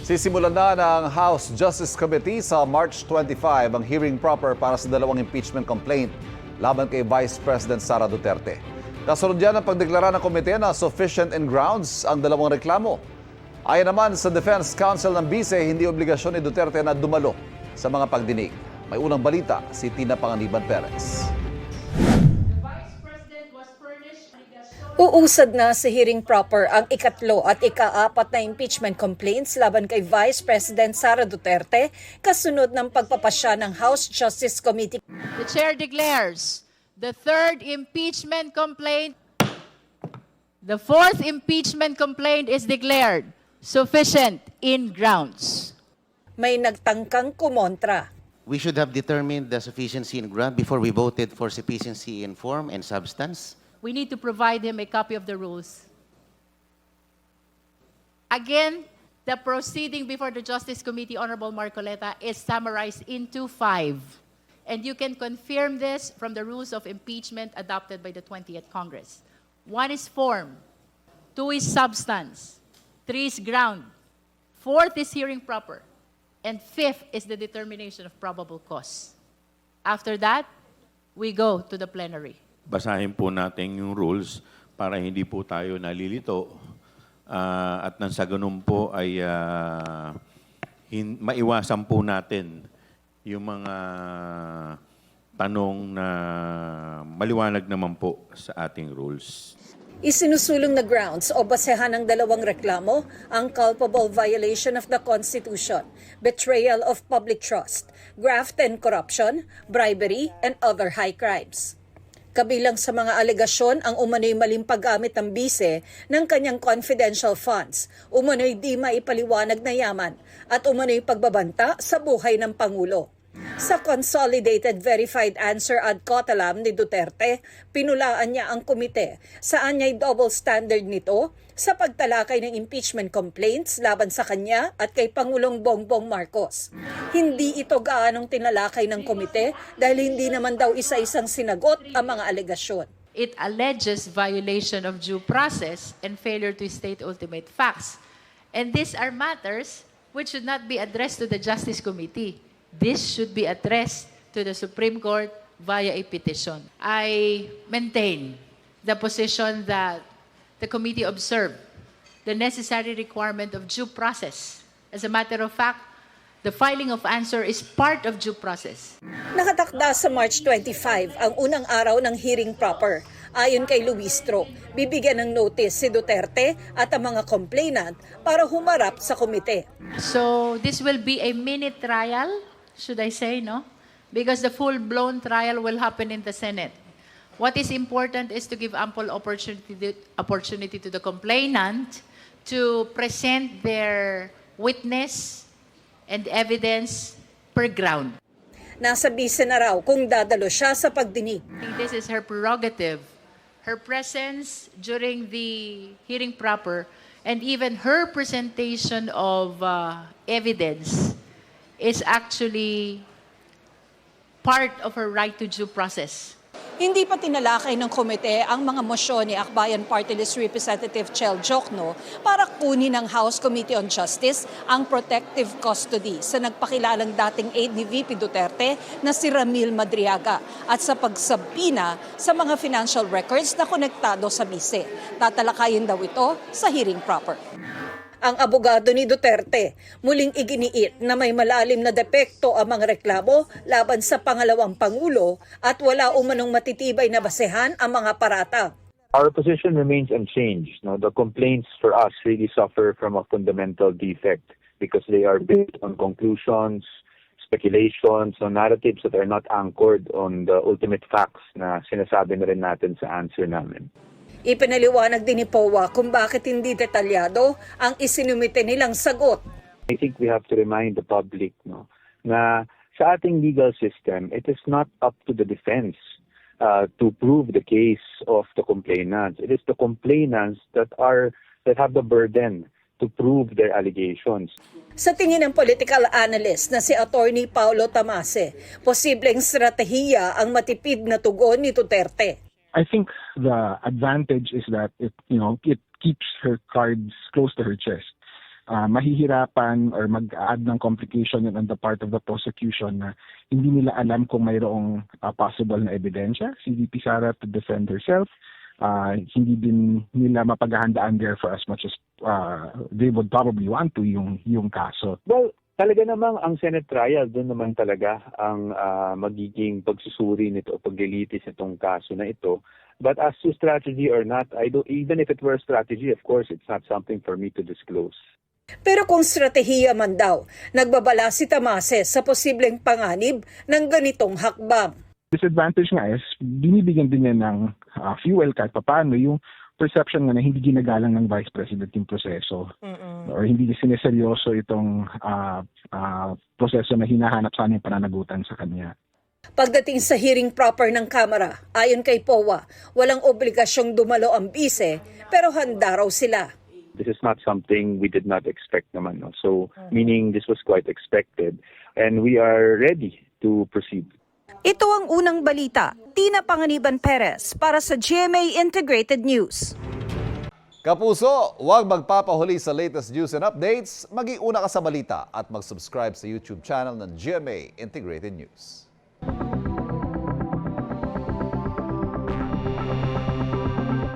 Sisimulan na ng House Justice Committee sa March 25 ang hearing proper para sa dalawang impeachment complaint laban kay Vice President Sara Duterte. Kasunod yan ang pagdeklara ng komite na sufficient and grounds ang dalawang reklamo. Ayon naman sa Defense Counsel ng Bise, hindi obligasyon ni Duterte na dumalo sa mga pagdinig. May unang balita si Tina Panganiban Perez. Uusad na sa hearing proper ang ikatlo at ika-apat na impeachment complaints laban kay Vice President Sara Duterte kasunod ng pagpapasya ng House Justice Committee. The chair declares the third impeachment complaint, the fourth impeachment complaint is declared sufficient in grounds. May nagtangkang kumontra. We should have determined the sufficiency in ground before we voted for sufficiency in form and substance. We need to provide him a copy of the rules. Again, the proceeding before the Justice Committee, Honorable Marcoleta, is summarized into 5. And you can confirm this from the rules of impeachment adopted by the 20th Congress. 1 is form, 2 is substance, 3 is ground, 4th is hearing proper, and 5th is the determination of probable cause. After that, we go to the plenary. Basahin po natin yung rules para hindi po tayo nalilito at nang sa ganun po ay maiwasan po natin yung mga tanong na maliwanag naman po sa ating rules. Isinusulong na grounds o basehan ng dalawang reklamo ang culpable violation of the Constitution, betrayal of public trust, graft and corruption, bribery, and other high crimes. Kabilang sa mga alegasyon ang umano'y maling paggamit ng bise ng kanyang confidential funds, umano'y di maipaliwanag na yaman, at umano'y pagbabanta sa buhay ng Pangulo. Sa Consolidated Verified Answer ad Cotelam ni Duterte, pinulaan niya ang komite saan niya'y double standard nito sa pagtalakay ng impeachment complaints laban sa kanya at kay Pangulong Bongbong Marcos. Hindi ito gaanong tinalakay ng komite dahil hindi naman daw isa-isang sinagot ang mga alegasyon. It alleges violation of due process and failure to state ultimate facts. And these are matters which should not be addressed to the Justice Committee. This should be addressed to the Supreme Court via a petition. I maintain the position that the committee observed the necessary requirement of due process. As a matter of fact, the filing of answer is part of due process. Nakatakda sa March 25 ang unang araw ng hearing proper. Ayon kay Luistro, bibigyan ng notice si Duterte at ang mga complainant para humarap sa komite. So this will be a mini trial, should I say, no? Because the full-blown trial will happen in the Senate. What is important is to give ample opportunity to the complainant to present their witness and evidence per ground. Nasa bise na raw kung dadalo siya sa pagdinig. I think this is her prerogative. Her presence during the hearing proper and even her presentation of evidence is actually part of her right to due process. Hindi pa tinalakay ng komite ang mga mosyon ni Akbayan Party List Representative Chel Jokno para kunin ng House Committee on Justice ang protective custody sa nagpakilalang dating aide ni VP Duterte na si Ramil Madriaga at sa pagsabina sa mga financial records na konektado sa bise. Tatalakayin daw ito sa hearing proper. Ang abogado ni Duterte muling iginiit na may malalim na depekto ang mga reklamo laban sa pangalawang Pangulo at wala umanong matitibay na basehan ang mga parata. Our position remains unchanged. No, the complaints for us really suffer from a fundamental defect because they are based on conclusions, speculations, on narratives that are not anchored on the ultimate facts na sinasabi na rin natin sa answer namin. Ipinaliwanag din ni POA kung bakit hindi detalyado ang isinumite nilang sagot. I think we have to remind the public na sa ating legal system, it is not up to the defense to prove the case of the complainants. It is the complainants that have the burden to prove their allegations. Sa tingin ng political analyst na si Attorney Paulo Tamase, posibleng stratehiya ang matipid na tugon ni Duterte. I think the advantage is that it keeps her cards close to her chest. mahihirapan or mag-add ng complication yun on the part of the prosecution na hindi nila alam kung mayroong possible na ebidensya si VP Sara to defend herself. Hindi din nila mapaghahandaan there for as much as they would probably want to yung kaso. Well, talaga namang ang Senate trial, doon naman talaga ang magiging pagsusuri nito o paglilitis nitong kaso na ito. But as to strategy or not, even if it were a strategy, of course, it's not something for me to disclose. Pero kung stratehiya man daw, nagbabala si Tamase sa posibleng panganib ng ganitong hakbang. Disadvantage nga is binibigyan din niya ng fuel kahit paano yung perception nga na hindi ginagalang ng Vice President yung proseso or hindi sineseryoso itong proseso na hinahanap sana yung pananagutan sa kanya. Pagdating sa hearing proper ng Kamara, ayon kay POA, walang obligasyong dumalo ang bise pero handa raw sila. This is not something we did not expect naman. No? So, meaning this was quite expected and we are ready to proceed. Ito ang unang balita. Tina Panganiban Perez para sa GMA Integrated News. Kapuso, huwag magpapahuli sa latest news and updates. Maging una ka sa balita at mag-subscribe sa YouTube channel ng GMA Integrated News.